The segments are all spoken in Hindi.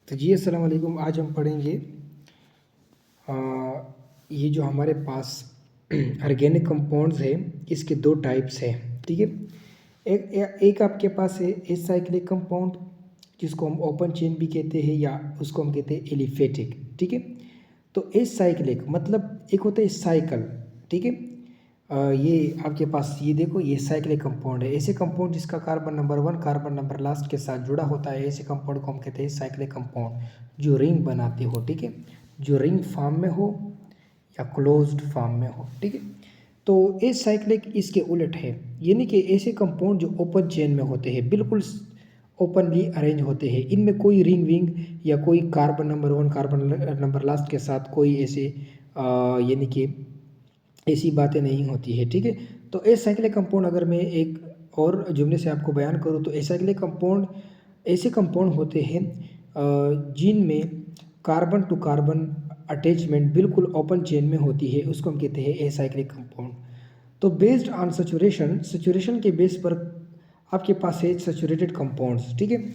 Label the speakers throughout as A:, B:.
A: तो जी अस्सलाम वालेकुम। आज हम पढ़ेंगे आ, ये जो हमारे पास ऑर्गेनिक कंपाउंड्स है इसके दो टाइप्स हैं। ठीक है, एक आपके पास है एसाइक्लिक कंपाउंड जिसको हम ओपन चेन भी कहते हैं या उसको हम कहते हैं एलिफेटिक। ठीक है, तो एसाइक्लिक मतलब एक होता है साइकिल। ठीक है, ये आपके पास ये देखो ये साइक्लिक कंपाउंड है। ऐसे कंपाउंड जिसका carbon number 1 carbon number last के साथ जुड़ा होता है ऐसे कंपाउंड को हम कहते हैं साइक्लिक कंपाउंड, जो रिंग बनाते हो। ठीक है, जो रिंग फॉर्म में हो या क्लोज्ड फॉर्म में हो। ठीक है, तो एसाइक्लिक इसके उलट है, यानी कि ऐसे कंपाउंड जो ओपन चेन में होते हैं, बिल्कुल ओपनली अरेंज होते हैं, इनमें कोई रिंग विंग या कोई carbon number 1 carbon number last के साथ कोई ऐसे यानी कि ऐसी बातें नहीं होती है। ठीक है, तो एसाइक्लिक कंपाउंड अगर मैं एक और जुमले से आपको बयान करूँ तो एसाइक्लिक कंपाउंड ऐसे कंपाउंड होते हैं जिनमें कार्बन टू कार्बन अटैचमेंट बिल्कुल ओपन चेन में होती है, उसको हम कहते हैं एसाइक्लिक कंपाउंड। तो बेस्ड ऑन सैचुरेशन के बेस पर आपके पास है सैचुरेटेड कंपाउंड्स। ठीक है,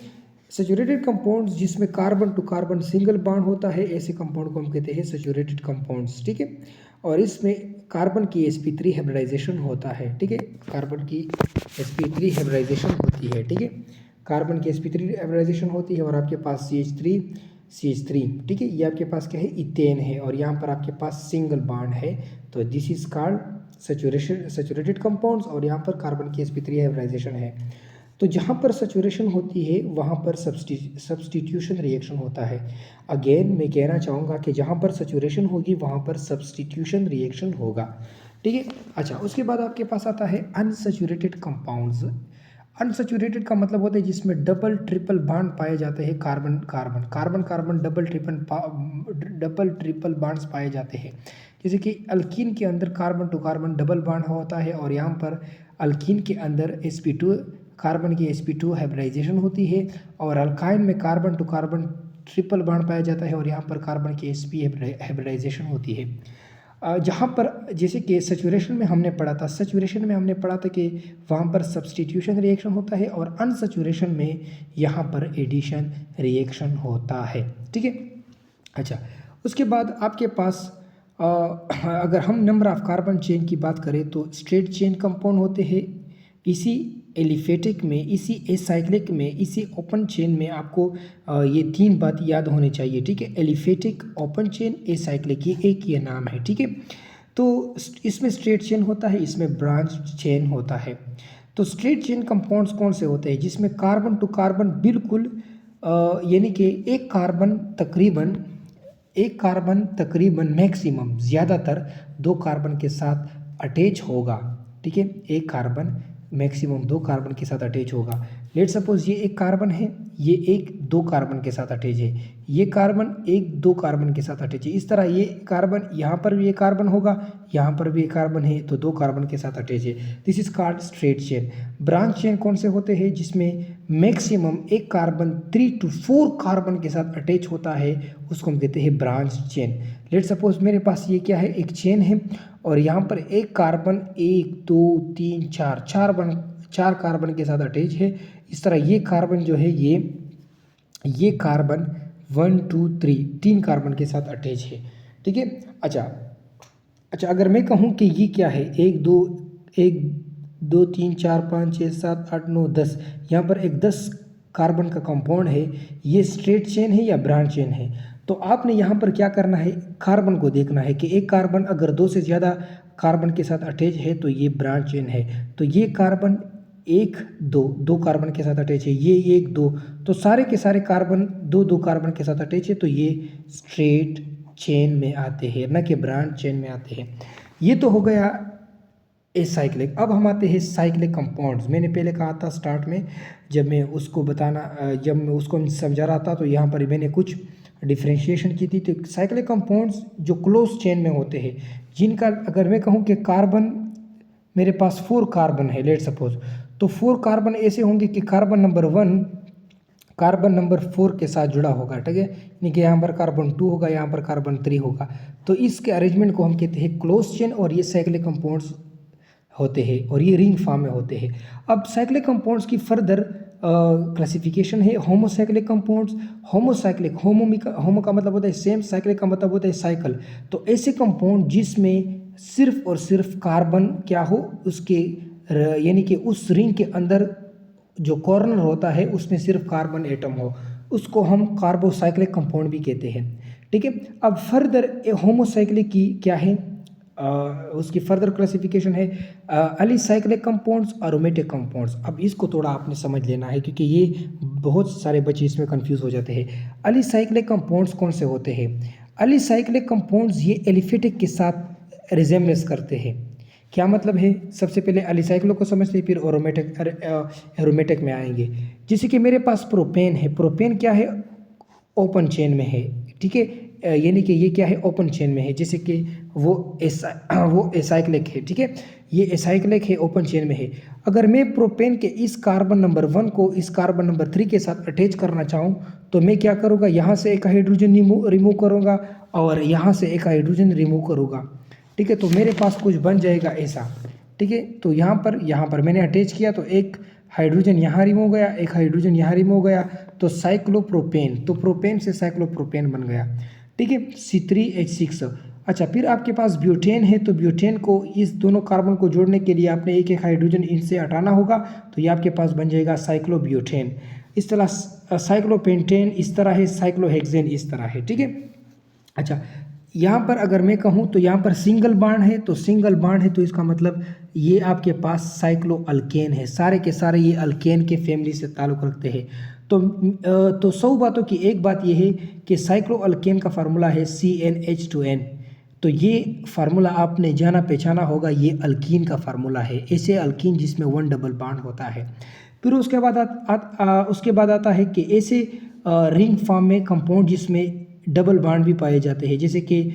A: सैचुरेटेड कंपाउंड्स जिसमें carbon to carbon single bond होता है ऐसे कंपाउंड को हम कहते हैं सैचुरेटेड कंपाउंड्स। ठीक है, और इसमें कार्बन की sp3 हाइब्रिडाइजेशन होता है। ठीक है, कार्बन की sp3 हाइब्रिडाइजेशन होती है। ठीक है, कार्बन की sp3 हाइब्रिडाइजेशन होती है और आपके पास CH3। ठीक है, ये आपके पास क्या है, इथेन है और यहाँ पर आपके पास सिंगल बॉन्ड है। तो this is called saturated compounds और यहाँ पर कार्बन की sp3 हाइब्रिडाइजेशन है। तो जहाँ पर सैचुरेशन होती है वहाँ पर सब्सटीट्यूशन रिएक्शन होता है। अगेन मैं कहना चाहूँगा कि जहाँ पर सैचुरेशन होगी वहाँ पर सब्सटीट्यूशन रिएक्शन होगा। ठीक है, अच्छा उसके बाद आपके पास आता है अनसैचुरेटेड कंपाउंड्स। अनसैचुरेटेड का मतलब होता है जिसमें डबल ट्रिपल बॉन्ड पाए जाते हैं, carbon carbon carbon carbon double triple bonds पाए जाते हैं। जैसे कि अल्कीन के अंदर carbon to carbon double bond होता है और यहाँ पर अल्कीन के अंदर sp2 कार्बन की sp2 हाइब्रिडाइजेशन होती है और अल्काइन में carbon to carbon triple bond पाया जाता है और यहाँ पर कार्बन की sp हाइब्रिडाइजेशन होती है। जहाँ पर जैसे कि सैचुरेशन में हमने पढ़ा था कि वहाँ पर सब्सटीट्यूशन रिएक्शन होता है और अनसैचुरेशन में यहाँ पर एडिशन रिएक्शन होता है। ठीक है, अच्छा उसके बाद आपके पास अगर हम नंबर ऑफ कार्बन चेन की बात करें तो स्ट्रेट चेन कंपाउंड होते हैं। इसी एलिफेटिक में, इसी एसाइक्लिक में, इसी ओपन चेन में आपको ये तीन बात याद होनी चाहिए। ठीक है, एलिफेटिक, ओपन चेन, एसाइक्लिक, ये एक ये नाम है। ठीक है, तो इसमें स्ट्रेट चेन होता है, इसमें ब्रांच चेन होता है। तो स्ट्रेट चेन कंपाउंड्स कौन से होते हैं जिसमें कार्बन टू कार्बन बिल्कुल यानी कि एक कार्बन तकरीबन मैक्सिमम ज़्यादातर दो कार्बन के साथ अटैच होगा। ठीक है, एक कार्बन मैक्सिमम दो कार्बन के साथ अटैच होगा। लेट सपोज ये एक कार्बन है, ये एक दो कार्बन के साथ अटैच है, ये कार्बन एक दो कार्बन के साथ अटैच है। इस तरह ये कार्बन यहाँ पर भी एक कार्बन होगा, यहाँ पर भी एक कार्बन है तो दो कार्बन के साथ अटैच है। This is called straight chain. Branch chain कौन से होते हैं जिसमें मैक्सिमम एक कार्बन 3 to 4 कार्बन के साथ अटैच होता है, उसको हम कहते हैं ब्रांच चेन। लेट सपोज मेरे पास ये क्या है, एक चेन है और यहाँ पर एक कार्बन 1 2 3 4 चार कार्बन के साथ अटैच है। इस तरह ये कार्बन जो है ये कार्बन 1 2 3 तीन कार्बन के साथ अटैच है। ठीक है, अच्छा अगर मैं कहूँ कि ये क्या है, एक दो तीन चार पाँच छः सात आठ नौ 10, यहाँ पर एक 10 कार्बन का कंपाउंड है, ये स्ट्रेट चेन है या ब्रांच चेन है। तो आपने यहाँ पर क्या करना है, कार्बन को देखना है कि एक कार्बन अगर दो से ज़्यादा कार्बन के साथ अटैच है तो ये ब्रांच चेन है। तो ये कार्बन एक दो कार्बन के साथ अटैच है, ये एक दो, तो सारे के सारे कार्बन दो दो कार्बन के साथ अटैच है, तो ये स्ट्रेट चेन में आते हैं, न कि ब्रांच चेन में आते हैं। ये तो हो गया एसाइक्लिक। अब हम आते हैं साइक्लिक कंपाउंड्स। मैंने पहले कहा था स्टार्ट में जब मैं उसको समझा रहा था तो यहाँ पर मैंने कुछ डिफ्रेंशिएशन की थी। तो साइक्लिक कंपाउंड्स जो क्लोज चेन में होते हैं, जिनका अगर मैं कहूँ कि कार्बन मेरे पास 4 कार्बन है लेट सपोज, तो 4 कार्बन ऐसे होंगे कि कार्बन नंबर 1 कार्बन नंबर 4 के साथ जुड़ा होगा। ठीक है, यानी कि यहाँ पर कार्बन 2 होगा, यहाँ पर कार्बन 3 होगा। तो इसके अरेंजमेंट को हम कहते हैं क्लोज चेन और ये साइक्लिक कंपाउंड्स होते हैं और ये रिंग फॉर्म में होते हैं। अब साइक्लिक कंपाउंड्स की फर्दर क्लासिफिकेशन है होमोसाइक्लिक कंपाउंड्स। होमोसाइक्लिक, होमो का मतलब होता है सेम, साइक्लिक का मतलब होता है साइकिल। तो ऐसे कंपाउंड जिसमें सिर्फ और सिर्फ कार्बन क्या हो उसके यानी कि उस रिंग के अंदर जो कॉर्नर होता है उसमें सिर्फ कार्बन एटम हो, उसको हम कार्बोसाइक्लिक कंपाउंड भी कहते हैं। ठीक है, अब फर्दर होमोसाइक्लिक की क्या है, उसकी फर्दर क्लासिफिकेशन है एलिसाइक्लिक कंपाउंड्स, अरोमेटिक कंपाउंड्स। अब इसको थोड़ा आपने समझ लेना है क्योंकि ये बहुत सारे बच्चे इसमें कंफ्यूज हो जाते हैं। एलिसाइक्लिक कंपाउंड्स कौन से होते हैं? एलिसाइक्लिक कंपाउंड्स ये एलिफेटिक के साथ रिजेम्बलेंस करते हैं। क्या मतलब है? सबसे पहले एलिसाइक्लो को समझते हैं, फिर एरोमेटिक में आएंगे। जैसे कि मेरे पास प्रोपेन है, प्रोपेन क्या है? ओपन चेन में है। ठीक है, यानी कि ये क्या है? ओपन चेन में है। जैसे कि वो एसाइक्लिक है। ठीक है, ये एसाइक्लिक है, ओपन चेन में है। अगर मैं प्रोपेन के इस कार्बन नंबर 1 को इस कार्बन नंबर 3 के साथ अटैच करना चाहूँ तो मैं क्या करूँगा? यहाँ से एक हाइड्रोजन रिमूव करूँगा और यहाँ से एक हाइड्रोजन रिमूव करूँगा। ठीक है, तो मेरे पास कुछ बन जाएगा ऐसा। ठीक है, तो यहाँ पर मैंने अटैच किया तो एक हाइड्रोजन यहाँ रिमूव गया, एक हाइड्रोजन यहाँ रिमूव गया, तो साइक्लोप्रोपेन, तो प्रोपेन से साइक्लोप्रोपेन बन गया। ठीक है, C3H6। अच्छा, फिर आपके पास ब्यूटेन है, तो ब्यूटेन को इस दोनों कार्बन को जोड़ने के लिए आपने एक एक हाइड्रोजन इनसे हटाना होगा, तो ये आपके पास बन जाएगा साइक्लोब्यूटेन। इस तरह साइक्लोपेंटेन इस तरह है, साइक्लोहेक्सेन इस तरह है। ठीक है, अच्छा यहाँ पर अगर मैं कहूँ तो यहाँ पर सिंगल बॉन्ड है, तो सिंगल बॉन्ड है तो इसका मतलब ये आपके पास साइक्लो अल्केन है। सारे के सारे ये अल्केन के फैमिली से ताल्लुक़ रखते हैं। तो 100 बातों की एक बात ये है कि साइक्लो अल्केन का फार्मूला है CnH2n। तो ये फार्मूला आपने जाना पहचाना होगा, ये अल्कीन का फार्मूला है। ऐसे अल्कीन जिसमें 1 डबल बॉन्ड होता है। फिर उसके बाद आता है कि ऐसे रिंग फॉर्म में कंपाउंड जिसमें डबल बॉन्ड भी पाए जाते हैं, जैसे कि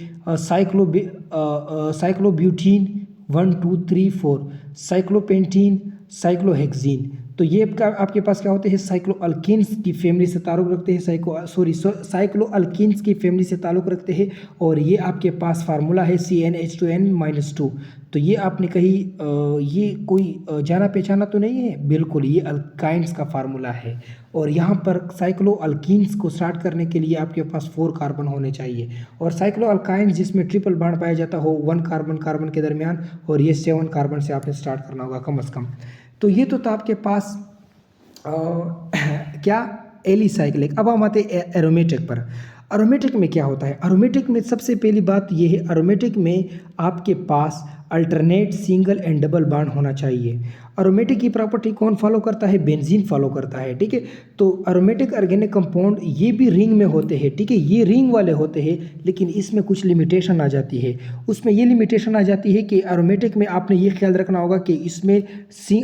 A: साइक्लोब्यूटीन 1 2 3 4, साइक्लोपेंटीन, साइक्लोहेक्सीन। तो ये आपके पास क्या होते हैं? साइक्लोअल्कीन्स की फैमिली से ताल्लुक़ रखते हैं, साइक्लोअल्कीन्स की फैमिली से ताल्लुक़ रखते हैं। और ये आपके पास फार्मूला है CnH2n-2। तो ये आपने कहीं ये कोई जाना पहचाना तो नहीं है? बिल्कुल, ये अल्काइंस का फार्मूला है। और यहाँ पर साइक्लोअल्कीन्स को स्टार्ट करने के लिए आपके पास 4 कार्बन होने चाहिए। और साइक्लोअल्काइंस जिसमें ट्रिपल बॉन्ड पाया जाता हो 1 कार्बन के दरमियान, और ये 7 कार्बन से आपने स्टार्ट करना होगा कम से कम। तो ये तो था आपके पास क्या? एलिसाइक्लिक। अब हम आते हैं एरोमेटिक पर। एरोमेटिक में क्या होता है? एरोमेटिक में सबसे पहली बात ये है, एरोमेटिक में आपके पास alternate single and double bond होना चाहिए। एरोमेटिक की प्रॉपर्टी कौन फॉलो करता है? बेंजीन फॉलो करता है। ठीक है, तो एरोमेटिक ऑर्गेनिक कंपाउंड ये भी रिंग में होते हैं। ठीक है, ये रिंग वाले होते हैं, लेकिन इसमें कुछ लिमिटेशन आ जाती है। उसमें ये लिमिटेशन आ जाती है कि एरोमेटिक में आपने ये ख्याल रखना होगा कि इसमें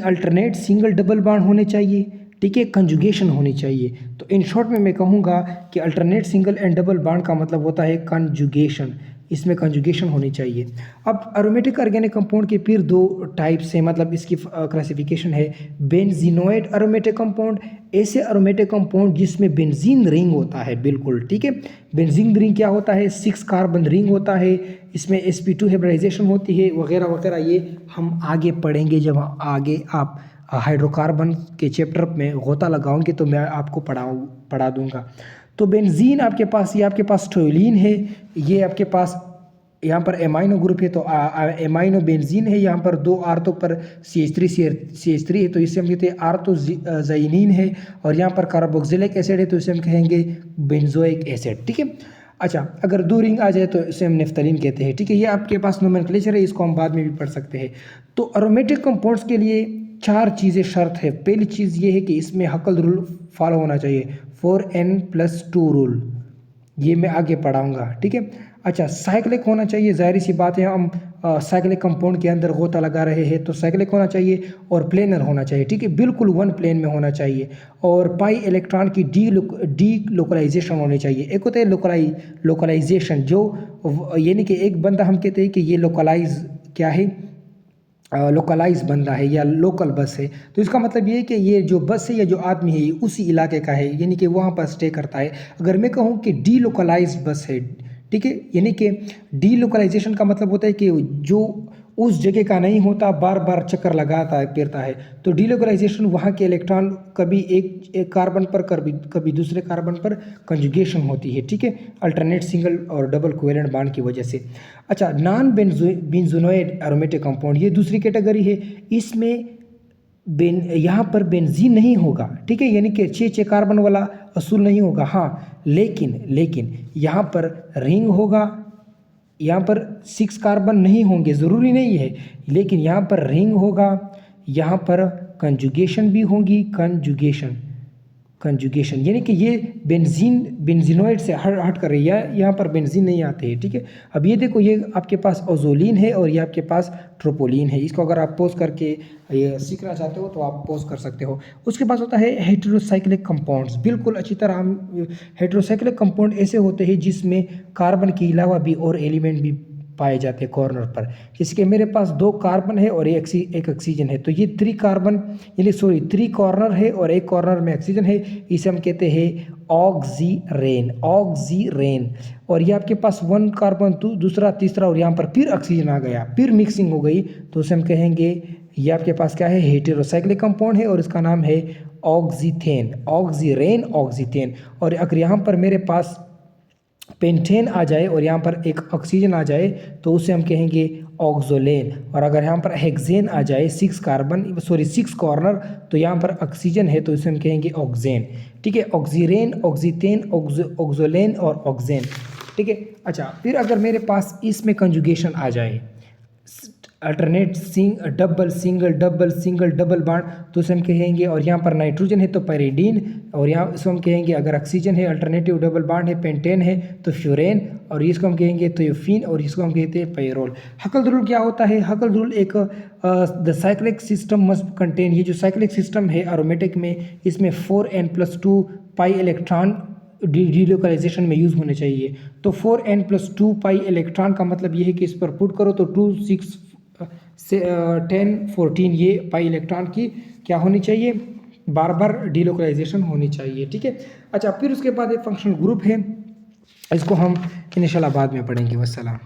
A: अल्टरनेट सिंगल डबल बॉन्ड होने चाहिए। ठीक है, कंजुगेशन होनी चाहिए। तो इन शॉर्ट में मैं कहूँगा कि alternate single and double bond का मतलब होता है कंजुगेशन। इसमें कंजुगेशन होनी चाहिए। अब एरोमेटिक ऑर्गेनिक कंपाउंड के फिर 2 टाइप्स हैं, मतलब इसकी क्लासिफिकेशन है बेंजीनोइड एरोमेटिक कंपाउंड। ऐसे एरोमेटिक कंपाउंड जिसमें बेंजीन रिंग होता है। बिल्कुल ठीक है, बेंजीन रिंग क्या होता है? 6 कार्बन रिंग होता है, इसमें sp2 हाइब्रिडाइजेशन होती है वगैरह वगैरह। ये हम आगे पढ़ेंगे, जब आगे आप हाइड्रोकार्बन के चैप्टर में गोता लगाऊंगे तो मैं आपको पढ़ा दूंगा। तो बेंजीन आपके पास, ये आपके पास टोल्यूइन है, ये आपके पास यहाँ पर एमाइनो ग्रुप है, तो एमाइनो बेंजीन है। यहाँ पर 2 आर्थो पर CH3 है, तो इसे हम कहते हैं आर्थोजाइनिन है। और यहाँ पर कार्बोक्सिलिक एसिड है, तो इसे हम कहेंगे बेंजोइक एसिड। ठीक है, अच्छा अगर 2 रिंग आ जाए तो इसे हम नेफ्थलीन कहते हैं। ठीक है, ये आपके पास नोमेनक्लेचर है, इसको हम बाद में भी पढ़ सकते हैं। तो एरोमेटिक कंपाउंड्स के लिए 4 चीज़ें शर्त है। पहली चीज़ ये है कि इसमें हकल रूल फॉलो होना चाहिए, 4n+2 रूल, ये मैं आगे पढ़ाऊंगा। ठीक है, अच्छा साइक्लिक होना चाहिए, जाहिर सी बात है हम साइक्लिक कंपाउंड के अंदर गोता लगा रहे हैं, तो साइक्लिक होना चाहिए। और प्लेनर होना चाहिए। ठीक है, बिल्कुल 1 प्लेन में होना चाहिए। और पाई इलेक्ट्रॉन की डी लोकलाइजेशन होनी चाहिए। एक होता है लोकलाइजेशन, जो यानी कि एक बंदा हम कहते हैं कि ये लोकलाइज क्या है, लोकलाइज बंदा है या लोकल बस है। तो इसका मतलब ये है कि ये जो बस है या जो आदमी है ये उसी इलाके का है, यानी कि वहाँ पर स्टे करता है। अगर मैं कहूँ कि डी लोकलाइज बस है, ठीक है, यानी कि डी लोकलाइजेशन का मतलब होता है कि जो उस जगह का नहीं होता, बार बार चक्कर लगाता है फिरता है। तो डीलोकलाइजेशन वहाँ के इलेक्ट्रॉन कभी एक कार्बन पर कभी दूसरे कार्बन पर कंजुगेशन होती है, ठीक है, अल्टरनेट सिंगल और डबल कोवेलेंट बॉन्ड की वजह से। अच्छा, नॉन बेंजोनोइड एरोमेटिक कंपाउंड, ये दूसरी कैटेगरी है। इसमें यहाँ पर बेंजीन नहीं होगा, ठीक है, यानी कि 6 कार्बन वाला असूल नहीं होगा। हाँ, लेकिन यहाँ पर रिंग होगा, यहाँ पर 6 कार्बन नहीं होंगे, ज़रूरी नहीं है, लेकिन यहाँ पर रिंग होगा, यहाँ पर कंजुगेशन भी होगी, कंजुगेशन यानी कि ये बेंजीनोइड से हट कर रही है, यहाँ पर बेंजीन नहीं आते हैं, ठीक है। अब ये देखो, ये आपके पास ओजोलिन है और ये आपके पास ट्रोपोलिन है। इसको अगर आप पोज करके ये सीखना चाहते हो तो आप पोज कर सकते हो। उसके पास होता है हेटेरोसाइक्लिक कंपाउंड्स। बिल्कुल अच्छी तरह हम हेटेरोसाइक्लिक कंपाउंड ऐसे होते हैं जिसमें कार्बन के अलावा भी और एलिमेंट भी पाए जाते हैं कॉर्नर पर। जैसे कि मेरे पास 2 कार्बन है और एक ऑक्सीजन है, तो ये 3 कॉर्नर है और एक कॉर्नर में ऑक्सीजन है। इसे हम कहते हैं ऑक्सीरेन। और ये आपके पास 1 कार्बन दूसरा तीसरा और यहाँ पर फिर ऑक्सीजन आ गया, फिर मिक्सिंग हो गई, तो उसे हम कहेंगे ये आपके पास क्या है, हेटेरोसाइक्लिक कंपाउंड है और इसका नाम है ऑक्सीरेन। और अगर यहाँ पर मेरे पास पेंटेन आ जाए और यहाँ पर एक ऑक्सीजन आ जाए तो उसे हम कहेंगे ऑक्सोलेन। और अगर यहाँ पर हेक्सेन आ जाए 6 कॉर्नर, तो यहाँ पर ऑक्सीजन है तो इसे हम कहेंगे ऑक्सेन, ठीक है। ऑक्सीरेन, ऑक्सीटेन, ऑक्सोलेन और ऑक्सेन, ठीक है। अच्छा, फिर अगर मेरे पास इसमें कंजुगेशन आ जाए, alternate double single double bond, तो उसे हम कहेंगे, और यहाँ पर नाइट्रोजन है तो पैरिडीन, और यहाँ इसको हम कहेंगे, अगर ऑक्सीजन है अल्टरनेटिव डबल बॉन्ड है पेंटेन है तो फ्यूरेन, और इसको हम कहेंगे थियोफीन, और इसको हम कहते हैं पायरोल। हकल रूल क्या होता है? हकल रूल एक the cyclic system must contain, ये जो साइक्लिक सिस्टम है एरोमेटिक में, इसमें 4n+2 पाई इलेक्ट्रॉन डीलोकलाइजेशन में यूज़ होने चाहिए। तो 4n+2 पाई इलेक्ट्रॉन का मतलब ये है कि इस पर पुट करो तो 2 6 से 10 14 ये पाई इलेक्ट्रॉन की क्या होनी चाहिए, बार बार डीलोकलाइजेशन होनी चाहिए, ठीक है। अच्छा, फिर उसके बाद एक फंक्शनल ग्रुप है, इसको हम इंशाल्लाह बाद में पढ़ेंगे। वस्सलाम।